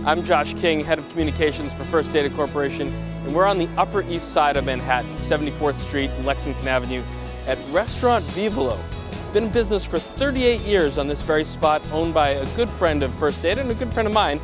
I'm Josh King, Head of Communications for First Data Corporation, and we're on the Upper East Side of Manhattan, 74th Street and Lexington Avenue, at Restaurant Vivolo. Been in business for 38 years on this very spot, owned by a good friend of First Data and a good friend of mine,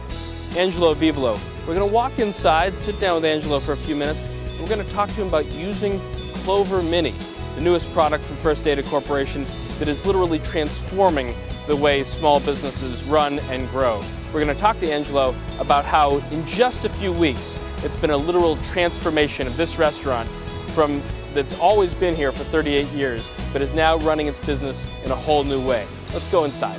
Angelo Vivolo. We're going to walk inside, sit down with Angelo for a few minutes, and we're going to talk to him about using Clover Mini, the newest product from First Data Corporation that is literally transforming the way small businesses run and grow. We're going to talk to Angelo about how in just a few weeks it's been a literal transformation of this restaurant from that's always been here for 38 years but is now running its business in a whole new way. Let's go inside.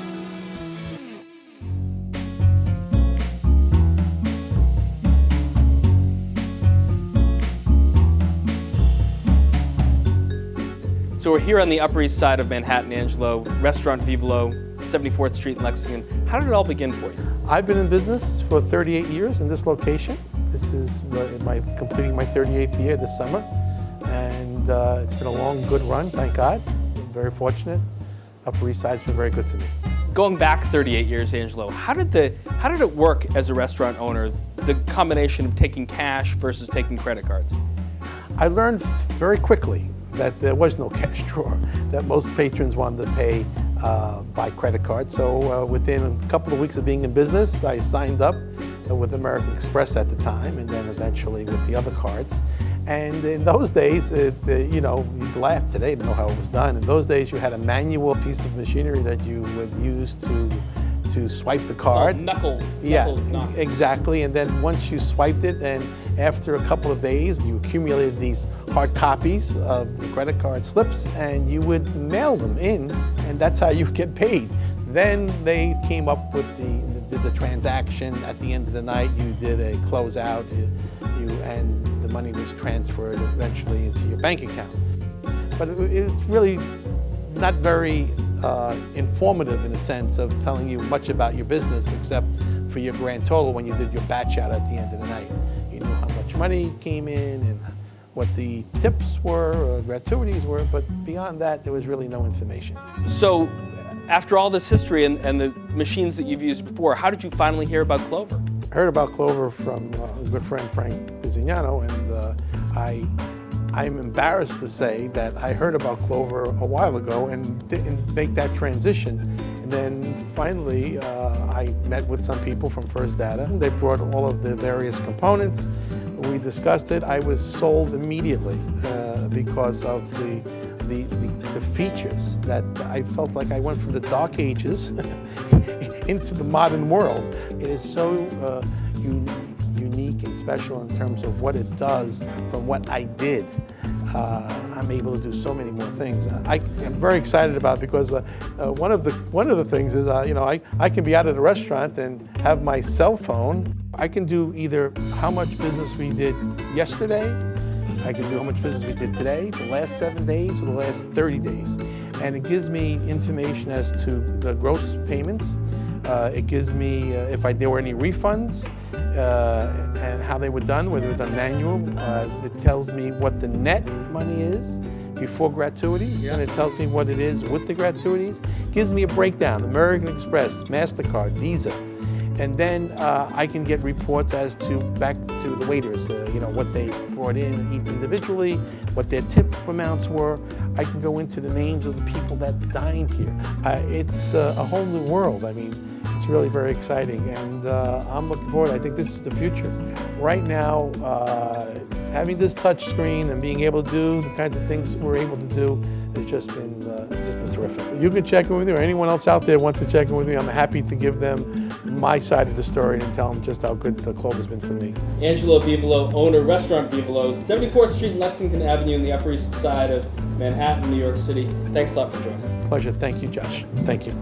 So we're here on the Upper East Side of Manhattan, Angelo, Restaurant Vivolo, 74th Street in Lexington. How did it all begin for you? I've been in business for 38 years in this location. This is completing my 38th year this summer. And it's been a long, good run, thank God. I'm very fortunate. Upper East Side's been very good to me. Going back 38 years, Angelo, how did it work as a restaurant owner, the combination of taking cash versus taking credit cards? I learned very quickly that there was no cash drawer, that most patrons wanted to pay by credit card. So within a couple of weeks of being in business, I signed up with American Express at the time, and then eventually with the other cards. And in those days, you laugh today to know how it was done. In those days, you had a manual piece of machinery that you would use to swipe the card. Knuckle exactly. And then once you swiped it, and after a couple of days, you accumulated these hard copies of the credit card slips, and you would mail them in, and that's how you would get paid. Then they came up with the transaction at the end of the night. You did a closeout, and the money was transferred eventually into your bank account. But it's really not very informative in the sense of telling you much about your business, except for your grand total when you did your batch out at the end of the night. You knew how much money came in and what the tips were or gratuities were, but beyond that, there was really no information. So, after all this history and the machines that you've used before, how did you finally hear about Clover? I heard about Clover from a good friend, Frank Bizignano, and I'm embarrassed to say that I heard about Clover a while ago and didn't make that transition. And then finally, I met with some people from First Data. They brought all of the various components. We discussed it. I was sold immediately because of the features that I felt like I went from the dark ages into the modern world. It is so unique and special in terms of what it does from what I did. I'm able to do so many more things. I am very excited about it because one of the things is I can be out at a restaurant and have my cell phone. I can do either how much business we did yesterday, I can do how much business we did today, the last 7 days, or the last 30 days. And it gives me information as to the gross payments. It gives me if there were any refunds and how they were done, whether they were done manual. It tells me what the net money is before gratuities, and it tells me what it is with the gratuities. It gives me a breakdown, American Express, MasterCard, Visa. And then I can get reports as to back to the waiters, what they brought in individually, what their tip amounts were. I can go into the names of the people that dined here. It's a whole new world. I mean, it's really very exciting, and I'm looking forward. I think this is the future. Right now, having this touch screen and being able to do the kinds of things we're able to do has just been terrific. You can check in with me, or anyone else out there wants to check in with me. I'm happy to give them my side of the story and tell them just how good the Clover's been for me. Angelo Vivolo, owner, Restaurant Vivolo, 74th Street and Lexington Avenue in the Upper East Side of Manhattan, New York City. Thanks a lot for joining us. Pleasure. Thank you, Josh. Thank you.